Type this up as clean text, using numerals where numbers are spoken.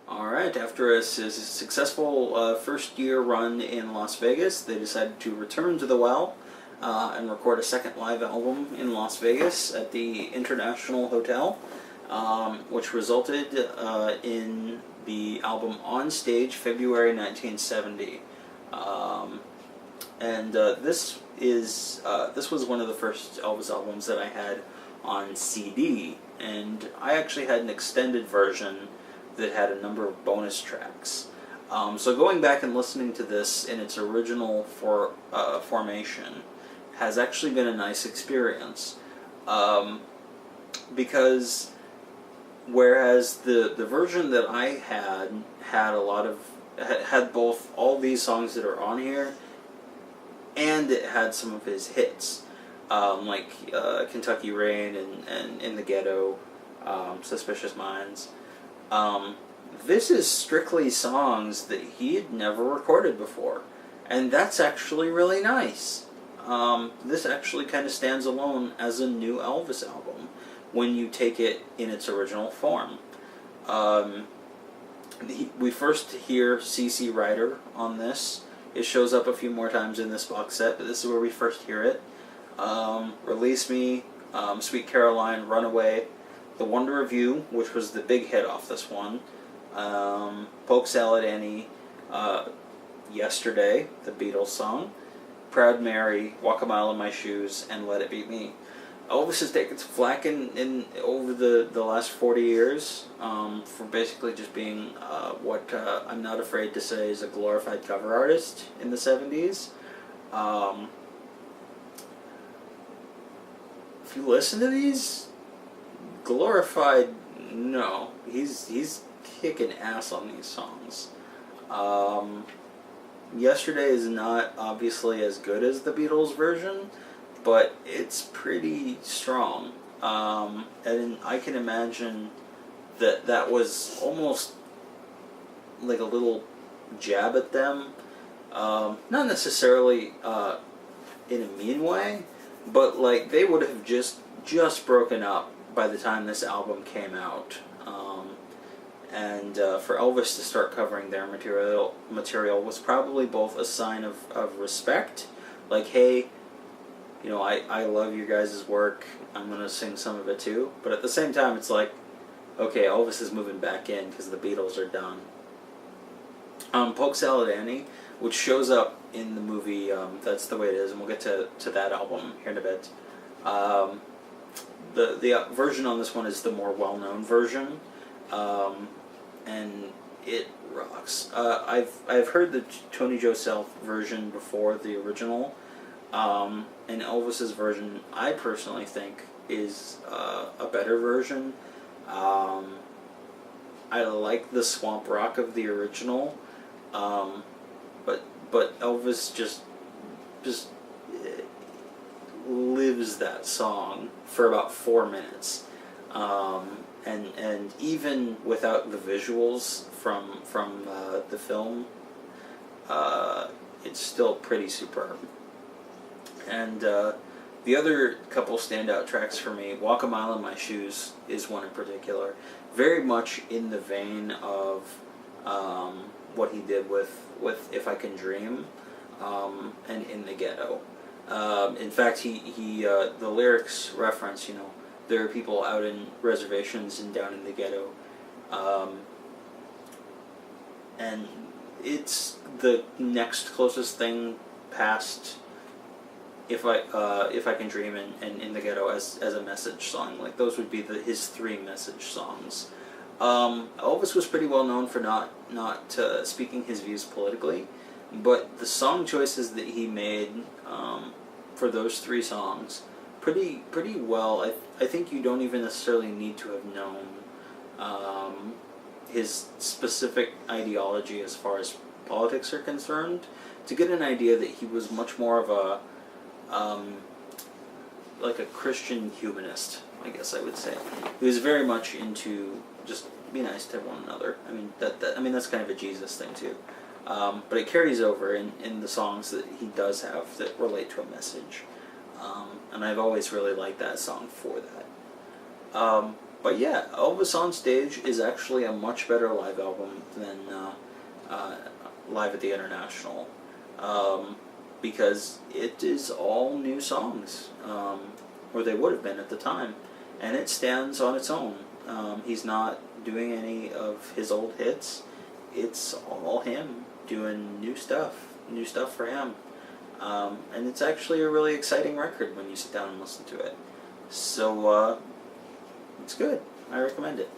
All right, after a successful first-year run in Las Vegas, they decided to return to the well and record a second live album in Las Vegas at the International Hotel, which resulted in the album On Stage, February 1970. This was one of the first Elvis albums that I had on CD, and I actually had an extended version that had a number of bonus tracks. So going back and listening to this in its original formation has actually been a nice experience, because whereas the version that I had a lot of had both all these songs that are on here, and it had some of his hits, like Kentucky Rain and In the Ghetto, Suspicious Minds. This is strictly songs that he had never recorded before, and that's actually really nice. This actually kind of stands alone as a new Elvis album when you take it in its original form. We first hear C.C. Ryder on this. It shows up a few more times in this box set, but this is where we first hear it. Release Me, Sweet Caroline, Runaway, The Wonder of You, which was the big hit off this one, Polk Salad Annie, Yesterday, the Beatles song, Proud Mary, Walk a Mile in My Shoes, and Let It Be Me. Elvis has taken some flack in over the last 40 years for basically just being what I'm not afraid to say is a glorified cover artist in the 70s. If you listen to these, glorified, no. He's kicking ass on these songs. Yesterday is not obviously as good as the Beatles version, but it's pretty strong. And I can imagine that was almost like a little jab at them. Not necessarily in a mean way, but like they would have just broken up by the time this album came out. And for Elvis to start covering their material was probably both a sign of respect, like, hey, you know, I love you guys' work, I'm going to sing some of it too, but at the same time it's like, okay, Elvis is moving back in because the Beatles are done. Polk Salad Annie, which shows up in the movie That's the Way It Is, and we'll get to that album here in a bit. The version on this one is the more well-known version, and it rocks. I've heard the Tony Joe Self version before the original, and Elvis's version I personally think is a better version. I like the swamp rock of the original, but Elvis just lives that song for about 4 minutes, and even without the visuals from the film, it's still pretty superb. And the other couple standout tracks for me, Walk a Mile in My Shoes is one in particular, very much in the vein of what he did with If I Can Dream, and In the Ghetto. In fact, he the lyrics reference, you know, there are people out in reservations and down in the ghetto, and it's the next closest thing past If I Can Dream and In the Ghetto as a message song. Like, those would be his three message songs. Elvis was pretty well known for not speaking his views politically, but the song choices that he made for those three songs, pretty well. I think you don't even necessarily need to have known his specific ideology as far as politics are concerned to get an idea that he was much more of a like a Christian humanist, I guess I would say. He was very much into just be nice to one another. I mean that's kind of a Jesus thing too. But it carries over in the songs that he does have that relate to a message. And I've always really liked that song for that. But yeah, Elvis on Stage is actually a much better live album than Live at the International, because it is all new songs, or they would have been at the time, and it stands on its own. He's not doing any of his old hits. It's all him doing new stuff for him. And it's actually a really exciting record when you sit down and listen to it. So, it's good. I recommend it.